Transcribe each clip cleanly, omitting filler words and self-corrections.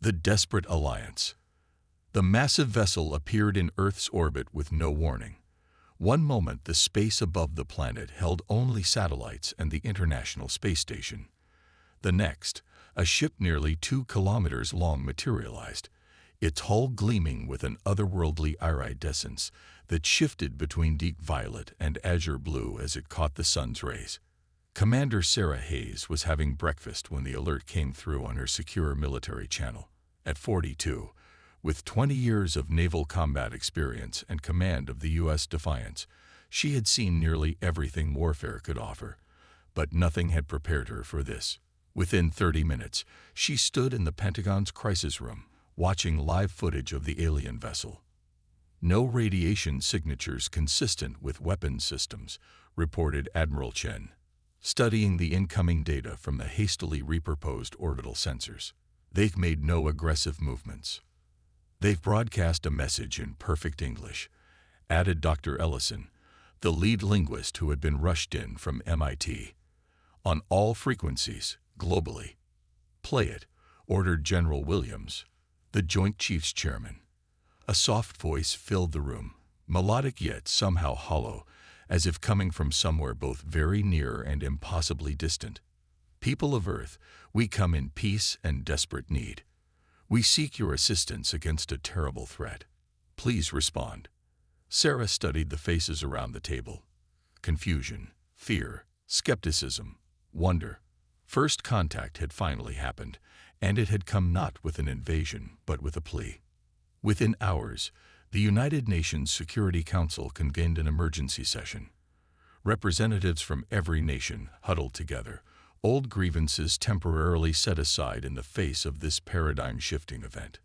The Desperate Alliance. The massive vessel appeared in Earth's orbit with no warning. One moment, the space above the planet held only satellites and the International Space Station. The next, a ship nearly 2 kilometers long materialized, its hull gleaming with an otherworldly iridescence that shifted between deep violet and azure blue as it caught the sun's rays. Commander Sarah Hayes was having breakfast when the alert came through on her secure military channel. At 42, with 20 years of naval combat experience and command of the U.S. Defiance, she had seen nearly everything warfare could offer, but nothing had prepared her for this. Within 30 minutes, she stood in the Pentagon's crisis room, watching live footage of the alien vessel. No radiation signatures consistent with weapons systems, reported Admiral Chen, studying the incoming data from the hastily repurposed orbital sensors. They've made no aggressive movements. They've broadcast a message in perfect English, added Dr. Ellison, the lead linguist who had been rushed in from MIT. On all frequencies, globally. Play it, ordered General Williams, the Joint Chiefs Chairman. A soft voice filled the room, melodic yet somehow hollow, as if coming from somewhere both very near and impossibly distant. People of Earth, we come in peace and desperate need. We seek your assistance against a terrible threat. Please respond. Sarah studied the faces around the table. Confusion, fear, skepticism, wonder. First contact had finally happened, and it had come not with an invasion, but with a plea. Within hours, the United Nations Security Council convened an emergency session. Representatives from every nation huddled together, old grievances temporarily set aside in the face of this paradigm-shifting event.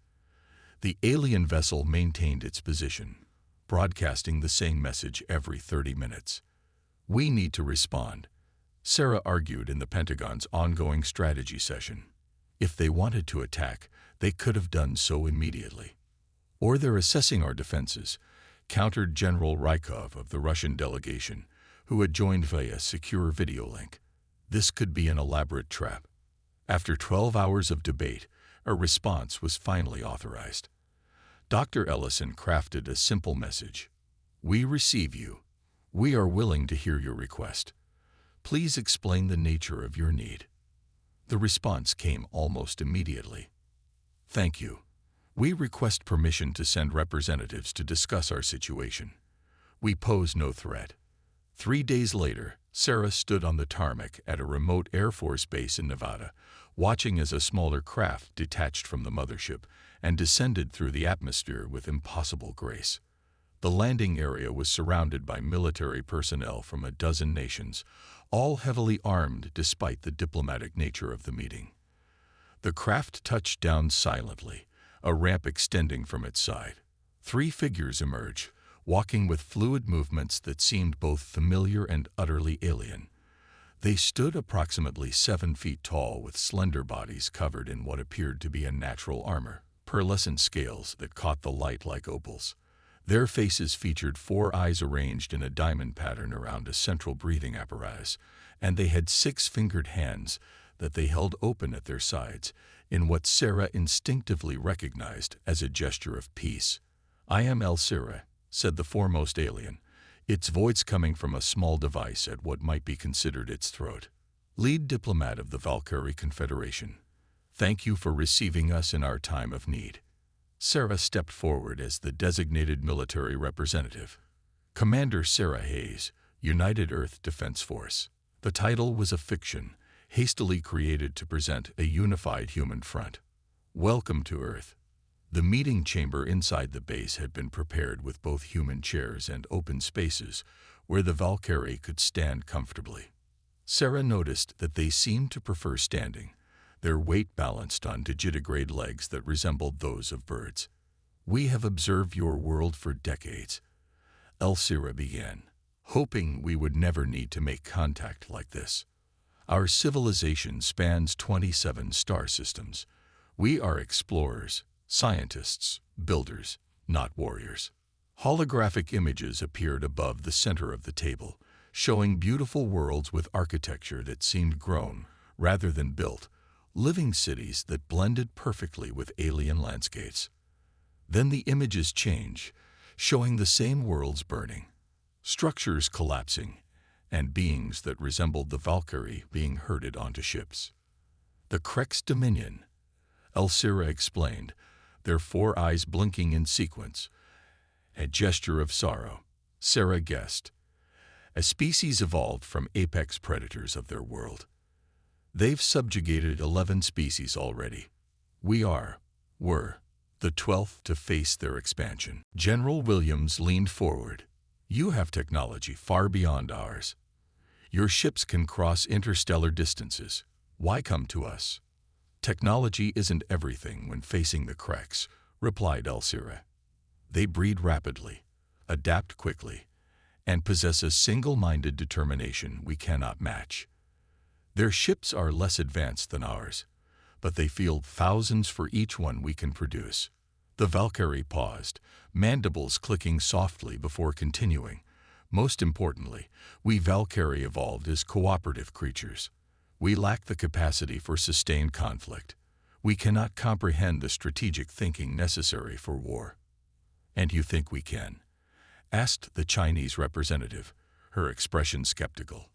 The alien vessel maintained its position, broadcasting the same message every 30 minutes. We need to respond, Sarah argued in the Pentagon's ongoing strategy session. If they wanted to attack, they could have done so immediately. Or they're assessing our defenses, countered General Rykov of the Russian delegation, who had joined via secure video link. This could be an elaborate trap. After 12 hours of debate, a response was finally authorized. Dr. Ellison crafted a simple message. We receive you. We are willing to hear your request. Please explain the nature of your need. The response came almost immediately. Thank you. We request permission to send representatives to discuss our situation. We pose no threat. 3 days later, Sarah stood on the tarmac at a remote Air Force base in Nevada, watching as a smaller craft detached from the mothership and descended through the atmosphere with impossible grace. The landing area was surrounded by military personnel from a dozen nations, all heavily armed despite the diplomatic nature of the meeting. The craft touched down silently, a ramp extending from its side. 3 figures emerged, walking with fluid movements that seemed both familiar and utterly alien. They stood approximately 7 feet tall with slender bodies covered in what appeared to be a natural armor, pearlescent scales that caught the light like opals. Their faces featured 4 eyes arranged in a diamond pattern around a central breathing apparatus, and they had 6-fingered hands that they held open at their sides in what Sarah instinctively recognized as a gesture of peace. I am El-Sira, said the foremost alien, its voice coming from a small device at what might be considered its throat. Lead diplomat of the Valkyrie Confederation. Thank you for receiving us in our time of need. Sarah stepped forward as the designated military representative. Commander Sarah Hayes, United Earth Defense Force. The title was a fiction, hastily created to present a unified human front. Welcome to Earth. The meeting chamber inside the base had been prepared with both human chairs and open spaces where the Valkyrie could stand comfortably. Sarah noticed that they seemed to prefer standing, their weight balanced on digitigrade legs that resembled those of birds. We have observed your world for decades, El-Sira began, hoping we would never need to make contact like this. Our civilization spans 27 star systems. We are explorers, scientists, builders, not warriors. Holographic images appeared above the center of the table, showing beautiful worlds with architecture that seemed grown, rather than built, living cities that blended perfectly with alien landscapes. Then the images change, showing the same worlds burning, structures collapsing, and beings that resembled the Valkyrie being herded onto ships. The Krex Dominion, Elsira explained, their 4 eyes blinking in sequence. A gesture of sorrow, Sarah guessed. A species evolved from apex predators of their world. They've subjugated 11 species already. Were the 12th to face their expansion. General Williams leaned forward. You have technology far beyond ours. Your ships can cross interstellar distances. Why come to us? Technology isn't everything when facing the Krex, replied Elsira. They breed rapidly, adapt quickly, and possess a single-minded determination we cannot match. Their ships are less advanced than ours, but they field thousands for each one we can produce. The Valkyrie paused, mandibles clicking softly before continuing. Most importantly, we Valkyrie evolved as cooperative creatures. We lack the capacity for sustained conflict. We cannot comprehend the strategic thinking necessary for war. And you think we can? Asked the Chinese representative, her expression skeptical.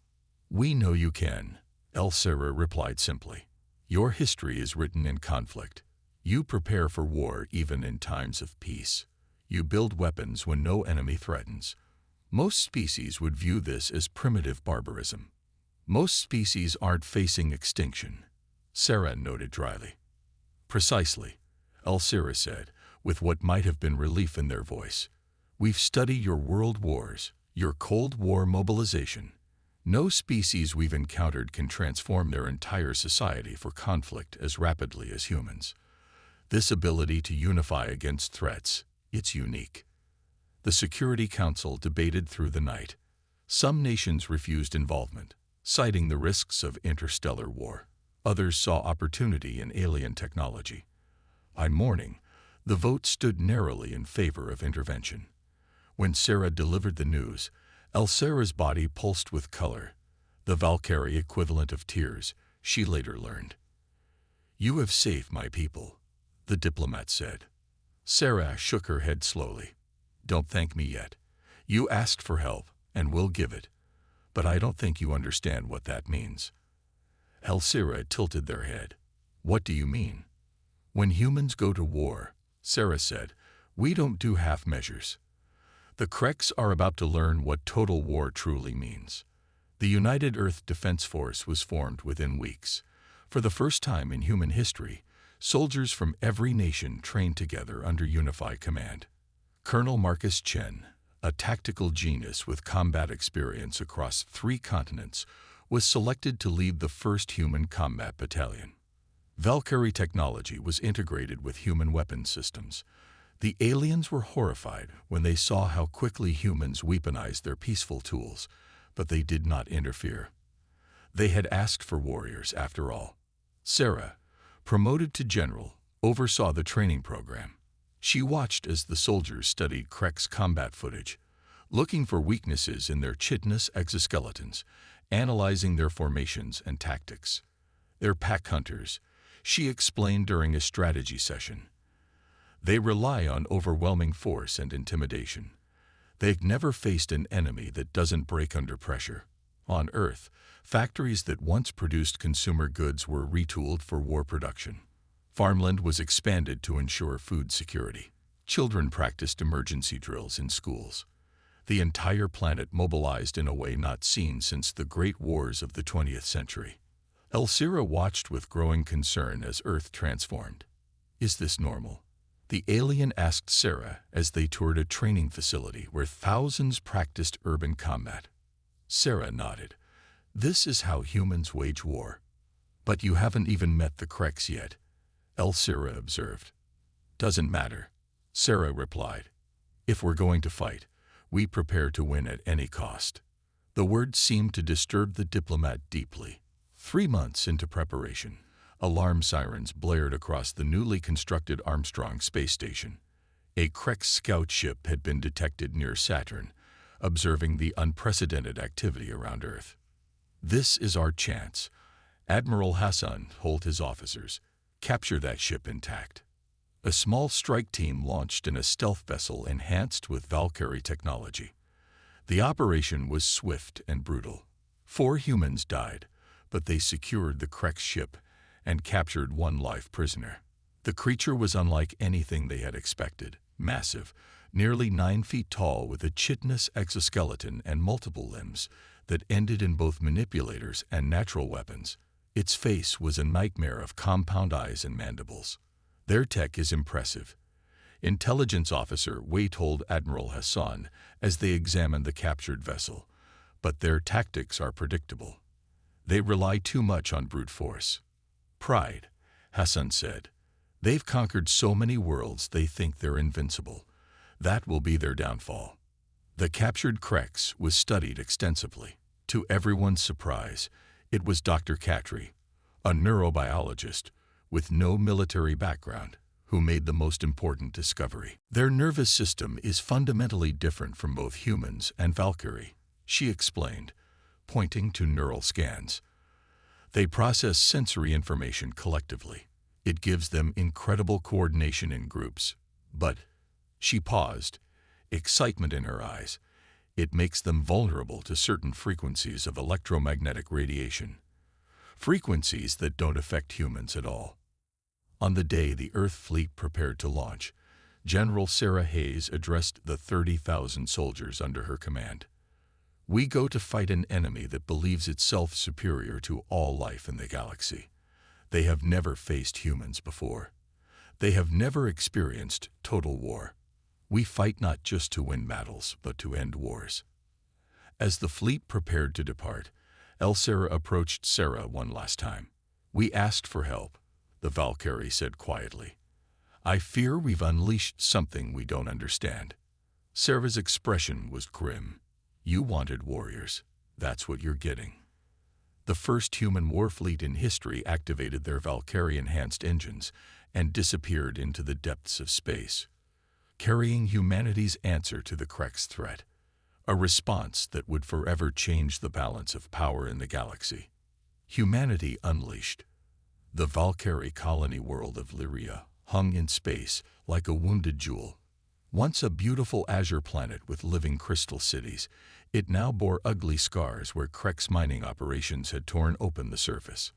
We know you can, Elsira replied simply. Your history is written in conflict. You prepare for war even in times of peace. You build weapons when no enemy threatens. Most species would view this as primitive barbarism. Most species aren't facing extinction, Sarah noted dryly. Precisely, Elsira said, with what might have been relief in their voice. We've studied your world wars, your Cold War mobilization. No species we've encountered can transform their entire society for conflict as rapidly as humans. This ability to unify against threats, it's unique. The Security Council debated through the night. Some nations refused involvement, citing the risks of interstellar war. Others saw opportunity in alien technology. By morning, the vote stood narrowly in favor of intervention. When Sarah delivered the news, Elsira's body pulsed with color, the Valkyrie equivalent of tears, she later learned. You have saved my people, the diplomat said. Sarah shook her head slowly. Don't thank me yet. You asked for help, and we'll give it. But I don't think you understand what that means. Elsira tilted their head. What do you mean? When humans go to war, Sarah said, we don't do half measures. The Krex are about to learn what total war truly means. The United Earth Defense Force was formed within weeks. For the first time in human history, soldiers from every nation trained together under unified command. Colonel Marcus Chen, a tactical genius with combat experience across 3 continents, was selected to lead the first human combat battalion. Valkyrie technology was integrated with human weapon systems. The aliens were horrified when they saw how quickly humans weaponized their peaceful tools, but they did not interfere. They had asked for warriors, after all. Sarah, promoted to general, oversaw the training program. She watched as the soldiers studied Krex combat footage, looking for weaknesses in their chitinous exoskeletons, analyzing their formations and tactics. They're pack hunters, she explained during a strategy session. They rely on overwhelming force and intimidation. They've never faced an enemy that doesn't break under pressure. On Earth, factories that once produced consumer goods were retooled for war production. Farmland was expanded to ensure food security. Children practiced emergency drills in schools. The entire planet mobilized in a way not seen since the Great Wars of the 20th century. Elsira watched with growing concern as Earth transformed. Is this normal? The alien asked Sarah as they toured a training facility where thousands practiced urban combat. Sarah nodded. This is how humans wage war. But you haven't even met the Krex yet, Elsira observed. Doesn't matter, Sarah replied. If we're going to fight, we prepare to win at any cost. The word seemed to disturb the diplomat deeply. 3 months into preparation, alarm sirens blared across the newly constructed Armstrong space station. A Krex scout ship had been detected near Saturn, observing the unprecedented activity around Earth. This is our chance, Admiral Hassan told his officers, "Capture that ship intact." A small strike team launched in a stealth vessel enhanced with Valkyrie technology. The operation was swift and brutal. 4 humans died, but they secured the Krek's ship and captured 1 live prisoner. The creature was unlike anything they had expected. Massive, nearly 9 feet tall, with a chitinous exoskeleton and multiple limbs that ended in both manipulators and natural weapons. Its face was a nightmare of compound eyes and mandibles. "Their tech is impressive," Intelligence Officer Wei told Admiral Hassan as they examined the captured vessel, "but their tactics are predictable. They rely too much on brute force." "Pride," Hassan said. "They've conquered so many worlds they think they're invincible. That will be their downfall." The captured Kreks was studied extensively. To everyone's surprise, it was Dr. Katri, a neurobiologist with no military background, who made the most important discovery. "Their nervous system is fundamentally different from both humans and Valkyrie," she explained, pointing to neural scans. "They process sensory information collectively. It gives them incredible coordination in groups. But," she paused, excitement in her eyes, "it makes them vulnerable to certain frequencies of electromagnetic radiation. Frequencies that don't affect humans at all." On the day the Earth fleet prepared to launch, General Sarah Hayes addressed the 30,000 soldiers under her command. "We go to fight an enemy that believes itself superior to all life in the galaxy. They have never faced humans before. They have never experienced total war. We fight not just to win battles, but to end wars." As the fleet prepared to depart, Sarah approached Sarah one last time. "We asked for help," the Valkyrie said quietly. "I fear we've unleashed something we don't understand." Sarah's expression was grim. "You wanted warriors. That's what you're getting." The first human war fleet in history activated their Valkyrie-enhanced engines and disappeared into the depths of space, carrying humanity's answer to the Krek's threat, a response that would forever change the balance of power in the galaxy. Humanity unleashed. The Valkyrie colony world of Lyria hung in space like a wounded jewel. Once a beautiful azure planet with living crystal cities, it now bore ugly scars where Krek's mining operations had torn open the surface.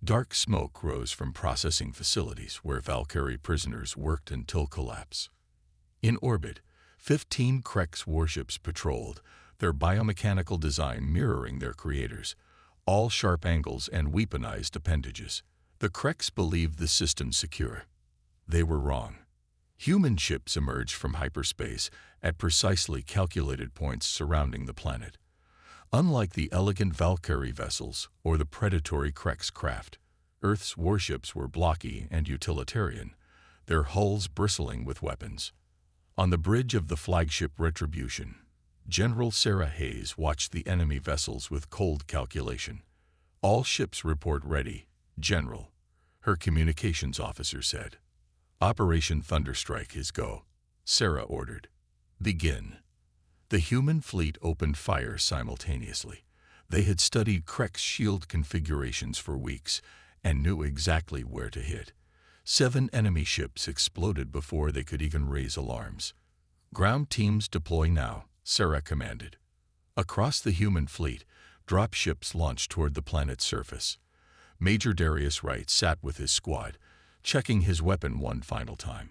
Dark smoke rose from processing facilities where Valkyrie prisoners worked until collapse. In orbit, 15 Krek's warships patrolled, their biomechanical design mirroring their creators, all sharp angles and weaponized appendages. The Kreks believed the system secure. They were wrong. Human ships emerged from hyperspace at precisely calculated points surrounding the planet. Unlike the elegant Valkyrie vessels or the predatory Krek's craft, Earth's warships were blocky and utilitarian, their hulls bristling with weapons. On the bridge of the flagship Retribution, General Sarah Hayes watched the enemy vessels with cold calculation. "All ships report ready, General," her communications officer said. "Operation Thunderstrike is go," Sarah ordered. "Begin." The human fleet opened fire simultaneously. They had studied Krek's shield configurations for weeks and knew exactly where to hit. 7 enemy ships exploded before they could even raise alarms. "Ground teams deploy now," Sarah commanded. Across the human fleet, dropships launched toward the planet's surface. Major Darius Wright sat with his squad, checking his weapon one final time.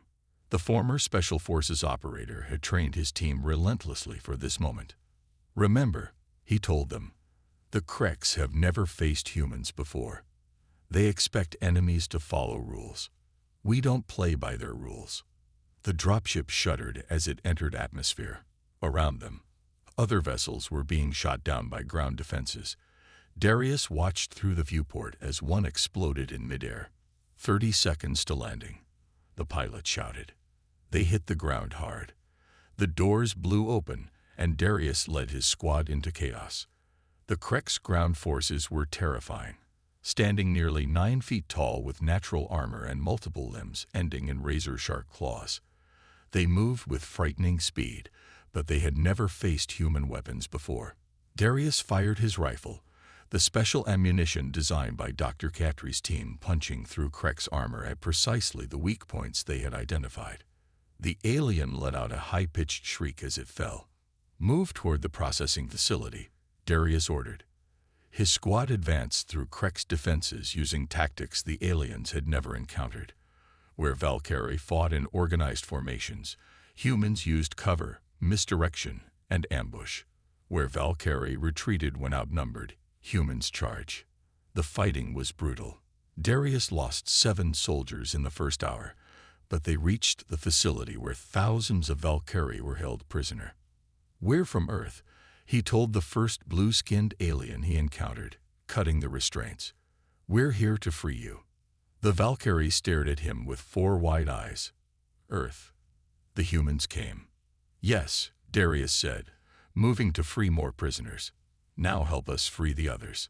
The former Special Forces operator had trained his team relentlessly for this moment. "Remember," he told them, "the Kreks have never faced humans before. They expect enemies to follow rules. We don't play by their rules." The dropship shuddered as it entered atmosphere. Around them, other vessels were being shot down by ground defenses. Darius watched through the viewport as one exploded in midair. 30 seconds to landing, the pilot shouted. They hit the ground hard. The doors blew open, and Darius led his squad into chaos. The Krek's ground forces were terrifying, standing nearly 9 feet tall with natural armor and multiple limbs ending in razor-sharp claws. They moved with frightening speed, but they had never faced human weapons before. Darius fired his rifle. the special ammunition designed by Dr. Cattry's team punching through Krek's armor at precisely the weak points they had identified. The alien let out a high-pitched shriek as it fell. "Move toward the processing facility," Darius ordered. His squad advanced through Krek's defenses using tactics the aliens had never encountered. Where Valkyrie fought in organized formations, humans used cover, misdirection, and ambush. Where Valkyrie retreated when outnumbered, humans charged. The fighting was brutal. Darius lost 7 soldiers in the first hour, but they reached the facility where thousands of Valkyrie were held prisoner. "We're from Earth," he told the first blue-skinned alien he encountered, cutting the restraints. "We're here to free you." The Valkyrie stared at him with 4 wide eyes. "Earth." The humans came. "Yes," Darius said, moving to free more prisoners. "Now help us free the others."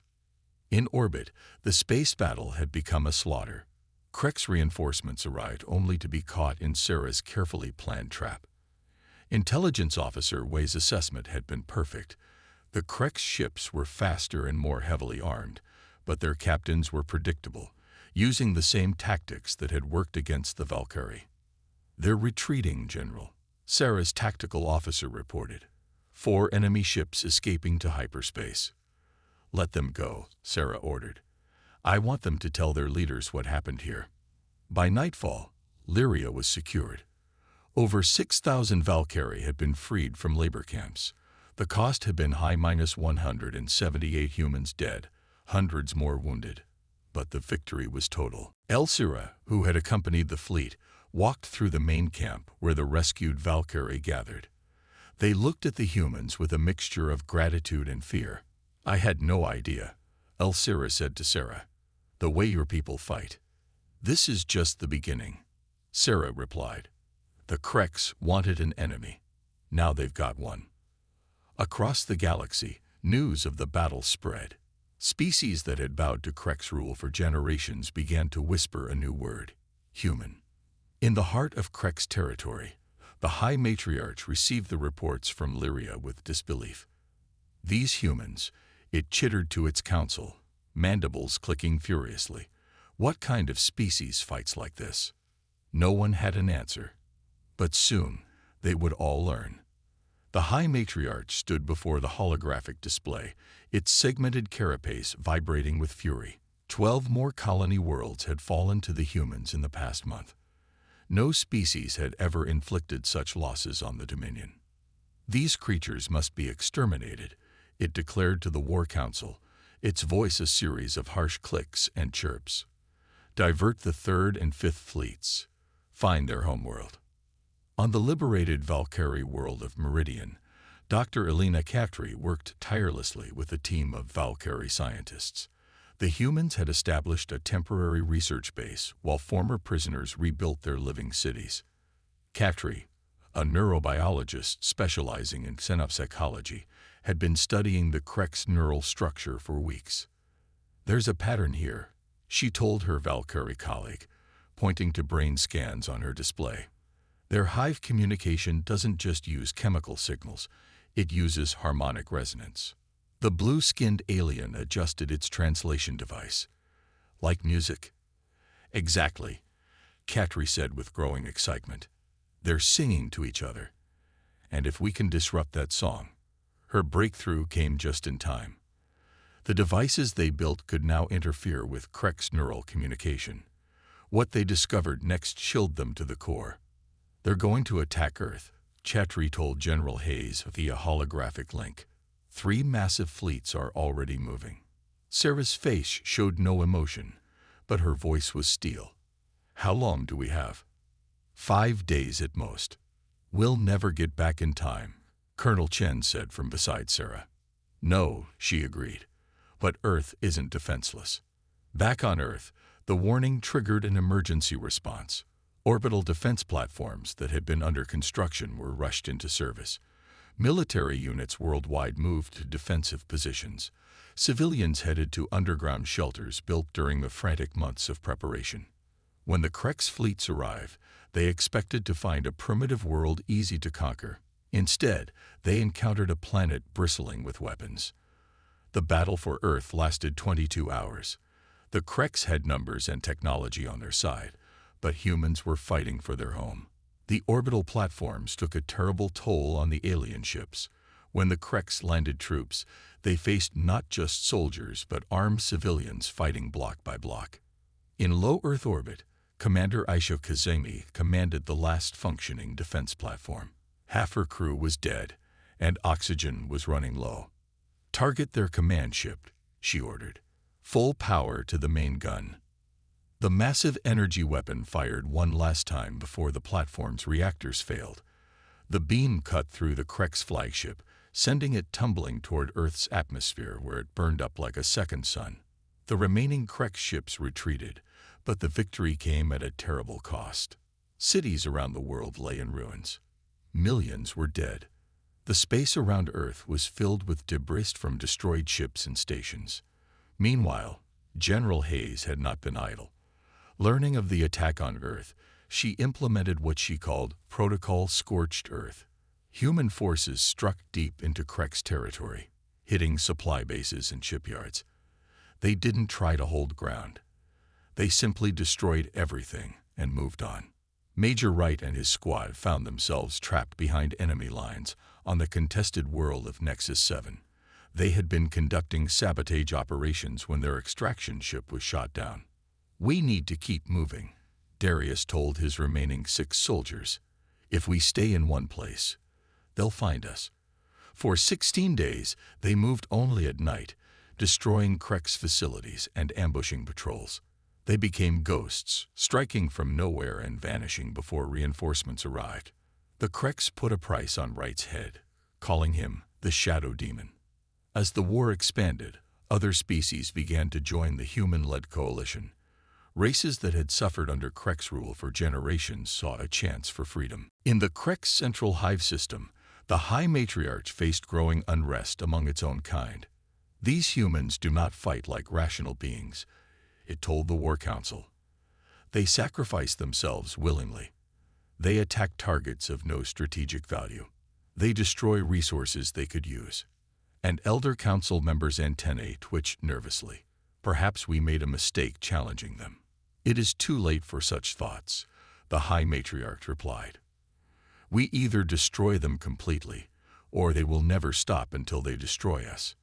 In orbit, the space battle had become a slaughter. Krek's reinforcements arrived only to be caught in Sarah's carefully planned trap. Intelligence Officer Way's assessment had been perfect. The Krek's ships were faster and more heavily armed, but their captains were predictable, using the same tactics that had worked against the Valkyrie. "They're retreating, General," Sarah's tactical officer reported. 4 enemy ships escaping to hyperspace. "Let them go," Sarah ordered. "I want them to tell their leaders what happened here." By nightfall, Lyria was secured. Over 6,000 Valkyrie had been freed from labor camps. The cost had been high, -178 humans dead, hundreds more wounded. But the victory was total. Elsira, who had accompanied the fleet, walked through the main camp where the rescued Valkyrie gathered. They looked at the humans with a mixture of gratitude and fear. "I had no idea," Elsira said to Sarah, "the way your people fight." "This is just the beginning," Sarah replied. "The Kreks wanted an enemy. Now they've got one." Across the galaxy, news of the battle spread. Species that had bowed to Krek's rule for generations began to whisper a new word: human. In the heart of Krek's territory, the High Matriarch received the reports from Lyria with disbelief. "These humans," it chittered to its council, mandibles clicking furiously. "What kind of species fights like this?" No one had an answer. But soon, they would all learn. The High Matriarch stood before the holographic display, its segmented carapace vibrating with fury. 12 more colony worlds had fallen to the humans in the past month. No species had ever inflicted such losses on the Dominion. "These creatures must be exterminated," it declared to the War Council, its voice a series of harsh clicks and chirps. "Divert the 3rd and 5th fleets. Find their homeworld." On the liberated Valkyrie world of Meridian, Dr. Elena Cattry worked tirelessly with a team of Valkyrie scientists. The humans had established a temporary research base while former prisoners rebuilt their living cities. Cattry, a neurobiologist specializing in xenopsychology, had been studying the Krek's neural structure for weeks. "There's a pattern here," she told her Valkyrie colleague, pointing to brain scans on her display. "Their hive communication doesn't just use chemical signals, it uses harmonic resonance." The blue-skinned alien adjusted its translation device. "Like music?" "Exactly," Cattry said with growing excitement. "They're singing to each other. And if we can disrupt that song..." Her breakthrough came just in time. The devices they built could now interfere with Krek's neural communication. What they discovered next chilled them to the core. "They're going to attack Earth," Cattry told General Hayes via holographic link. 3 massive fleets are already moving. Sarah's face showed no emotion, but her voice was steel. "How long do we have?" 5 days at most. "We'll never get back in time," Colonel Chen said from beside Sarah. "No," she agreed, "but Earth isn't defenseless." Back on Earth, the warning triggered an emergency response. Orbital defense platforms that had been under construction were rushed into service. Military units worldwide moved to defensive positions. Civilians headed to underground shelters built during the frantic months of preparation. When the Krek's fleets arrived, they expected to find a primitive world easy to conquer. Instead, they encountered a planet bristling with weapons. The battle for Earth lasted 22 hours. The Kreks had numbers and technology on their side, but humans were fighting for their home. The orbital platforms took a terrible toll on the alien ships. When the Kreks landed troops, they faced not just soldiers but armed civilians fighting block by block. In low Earth orbit, Commander Aisha Kazemi commanded the last functioning defense platform. Half her crew was dead, and oxygen was running low. "Target their command ship," she ordered. "Full power to the main gun." The massive energy weapon fired one last time before the platform's reactors failed. The beam cut through the Kreks flagship, sending it tumbling toward Earth's atmosphere where it burned up like a second sun. The remaining Kreks ships retreated, but the victory came at a terrible cost. Cities around the world lay in ruins. Millions were dead. The space around Earth was filled with debris from destroyed ships and stations. Meanwhile, General Hayes had not been idle. Learning of the attack on Earth, she implemented what she called Protocol Scorched Earth. Human forces struck deep into Kreks territory, hitting supply bases and shipyards. They didn't try to hold ground. They simply destroyed everything and moved on. Major Wright and his squad found themselves trapped behind enemy lines on the contested world of Nexus 7. They had been conducting sabotage operations when their extraction ship was shot down. "We need to keep moving," Darius told his remaining 6 soldiers. "If we stay in one place, they'll find us." For 16 days, they moved only at night, destroying Kreks facilities and ambushing patrols. They became ghosts, striking from nowhere and vanishing before reinforcements arrived. The Kreks put a price on Wright's head, calling him the Shadow Demon. As the war expanded, other species began to join the human-led coalition. Races that had suffered under Kreks rule for generations saw a chance for freedom. In the Kreks central hive system, the High Matriarch faced growing unrest among its own kind. "These humans do not fight like rational beings," it told the War Council. "They sacrifice themselves willingly. They attack targets of no strategic value. They destroy resources they could use." And Elder Council members' antennae twitched nervously. "Perhaps we made a mistake challenging them." "It is too late for such thoughts," the High Matriarch replied. "We either destroy them completely, or they will never stop until they destroy us."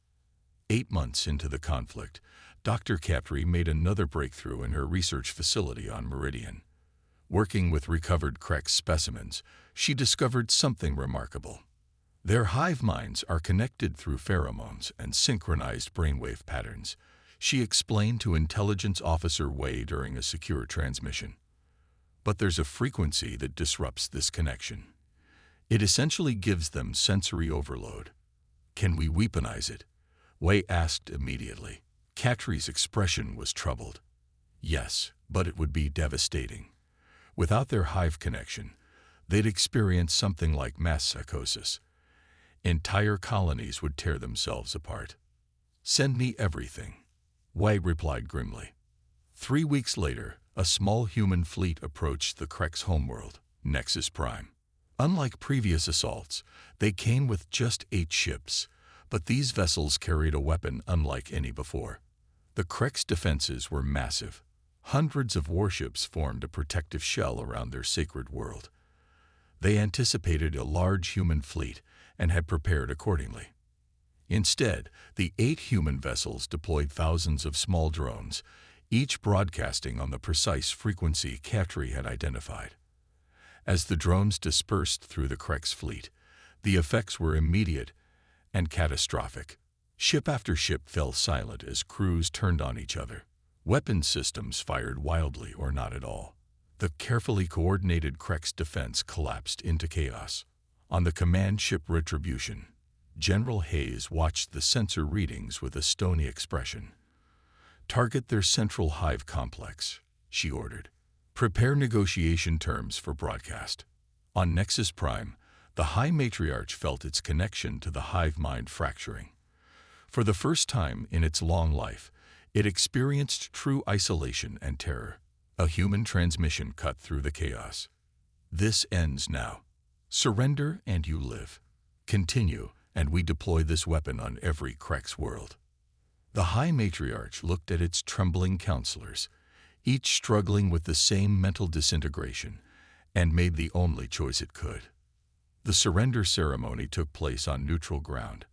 8 months into the conflict, Dr. Capri made another breakthrough in her research facility on Meridian. Working with recovered Kreks specimens, she discovered something remarkable. Their hive minds are connected through pheromones and synchronized brainwave patterns, she explained to Intelligence Officer Wei during a secure transmission. But there's a frequency that disrupts this connection. It essentially gives them sensory overload. "Can we weaponize it?" Wei asked immediately. Catri's expression was troubled. "Yes, but it would be devastating. Without their hive connection, they'd experience something like mass psychosis. Entire colonies would tear themselves apart." "Send me everything," Wei replied grimly. 3 weeks later, a small human fleet approached the Kreks' homeworld, Nexus Prime. Unlike previous assaults, they came with just 8 ships, but these vessels carried a weapon unlike any before. The Kreks' defenses were massive. Hundreds of warships formed a protective shell around their sacred world. They anticipated a large human fleet and had prepared accordingly. Instead, the 8 human vessels deployed thousands of small drones, each broadcasting on the precise frequency Catri had identified. As the drones dispersed through the Kreks fleet, the effects were immediate and catastrophic. Ship after ship fell silent as crews turned on each other. Weapon systems fired wildly or not at all. The carefully coordinated Kreks defense collapsed into chaos. On the command ship Retribution, General Hayes watched the sensor readings with a stony expression. "Target their central hive complex," she ordered. "Prepare negotiation terms for broadcast." On Nexus Prime, the High Matriarch felt its connection to the hive mind fracturing. For the first time in its long life, it experienced true isolation and terror. A human transmission cut through the chaos. "This ends now. Surrender and you live. Continue, and we deploy this weapon on every Kreks world." The High Matriarch looked at its trembling counselors, each struggling with the same mental disintegration, and made the only choice it could. The surrender ceremony took place on neutral ground,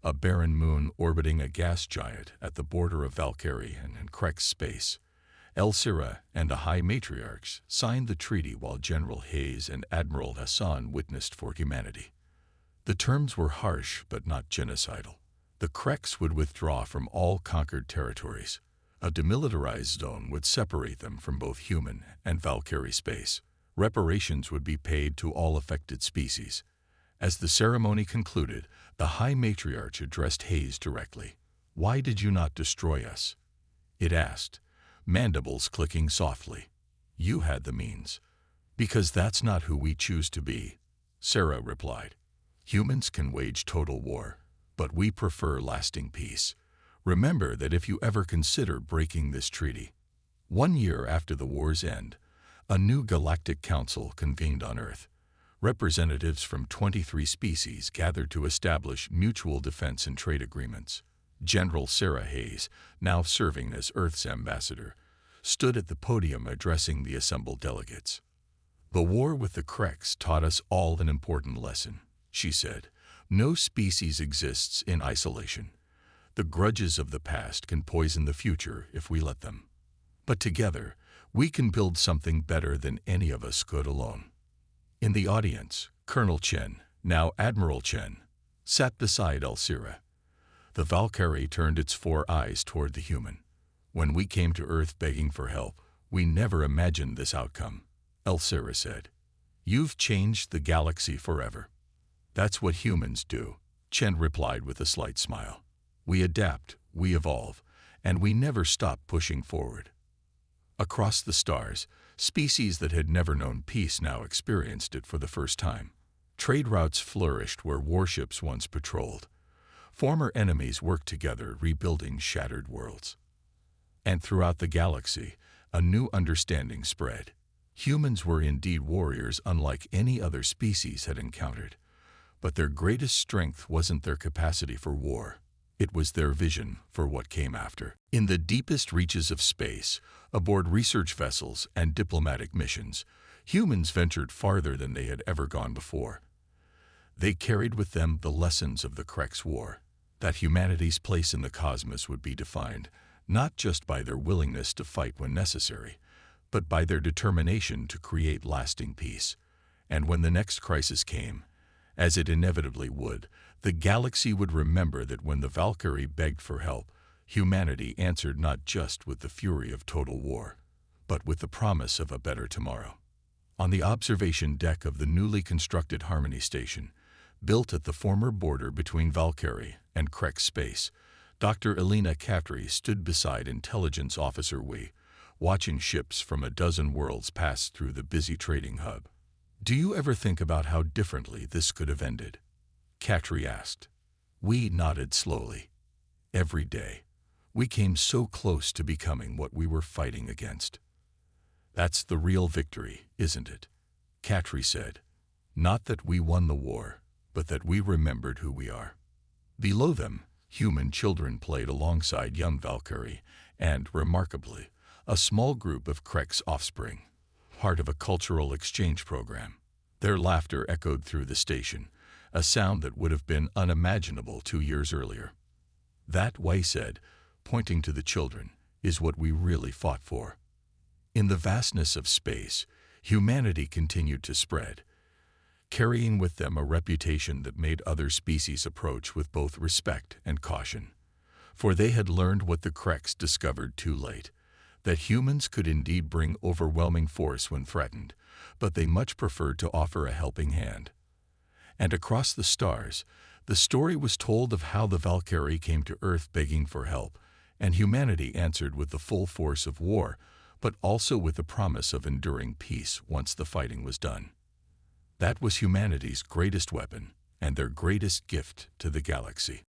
a barren moon orbiting a gas giant at the border of Valkyrie and Krex space. Elsira and the High Matriarchs signed the treaty while General Hayes and Admiral Hassan witnessed for humanity. The terms were harsh but not genocidal. The Krex would withdraw from all conquered territories. A demilitarized zone would separate them from both human and Valkyrie space. Reparations would be paid to all affected species. As the ceremony concluded, the High Matriarch addressed Hayes directly. "Why did you not destroy us?" it asked, mandibles clicking softly. "You had the means." "Because that's not who we choose to be," Sarah replied. "Humans can wage total war, but we prefer lasting peace. Remember that if you ever consider breaking this treaty." 1 year after the war's end, a new galactic council convened on Earth. Representatives from 23 species gathered to establish mutual defense and trade agreements. General Sarah Hayes, now serving as Earth's ambassador, stood at the podium addressing the assembled delegates. "The war with the Krex taught us all an important lesson," she said. "No species exists in isolation. The grudges of the past can poison the future if we let them. But together, we can build something better than any of us could alone." In the audience, Colonel Chen, now Admiral Chen, sat beside Elsira. The Valkyrie turned its 4 eyes toward the human. "When we came to Earth begging for help, we never imagined this outcome," Elsira said. "You've changed the galaxy forever." "That's what humans do," Chen replied with a slight smile. "We adapt, we evolve, and we never stop pushing forward." Across the stars, species that had never known peace now experienced it for the first time. Trade routes flourished where warships once patrolled. Former enemies worked together, rebuilding shattered worlds. And throughout the galaxy, a new understanding spread. Humans were indeed warriors unlike any other species had encountered. But their greatest strength wasn't their capacity for war. It was their vision for what came after. In the deepest reaches of space, aboard research vessels and diplomatic missions, humans ventured farther than they had ever gone before. They carried with them the lessons of the Krex War, that humanity's place in the cosmos would be defined not just by their willingness to fight when necessary, but by their determination to create lasting peace. And when the next crisis came, as it inevitably would, the galaxy would remember that when the Valkyrie begged for help, humanity answered not just with the fury of total war, but with the promise of a better tomorrow. On the observation deck of the newly constructed Harmony Station, built at the former border between Valkyrie and Krex space, Dr. Elena Katri stood beside Intelligence Officer Wei, watching ships from a dozen worlds pass through the busy trading hub. "Do you ever think about how differently this could have ended?" Katri asked. We nodded slowly. "Every day, we came so close to becoming what we were fighting against." "That's the real victory, isn't it?" Katri said. "Not that we won the war, but that we remembered who we are." Below them, human children played alongside young Valkyrie and, remarkably, a small group of Krex offspring, part of a cultural exchange program. Their laughter echoed through the station, a sound that would have been unimaginable 2 years earlier. "That," Wei said, pointing to the children, "is what we really fought for." In the vastness of space, humanity continued to spread, carrying with them a reputation that made other species approach with both respect and caution. For they had learned what the Krex discovered too late, that humans could indeed bring overwhelming force when threatened, but they much preferred to offer a helping hand. And across the stars, the story was told of how the Valkyrie came to Earth begging for help, and humanity answered with the full force of war, but also with the promise of enduring peace once the fighting was done. That was humanity's greatest weapon and their greatest gift to the galaxy.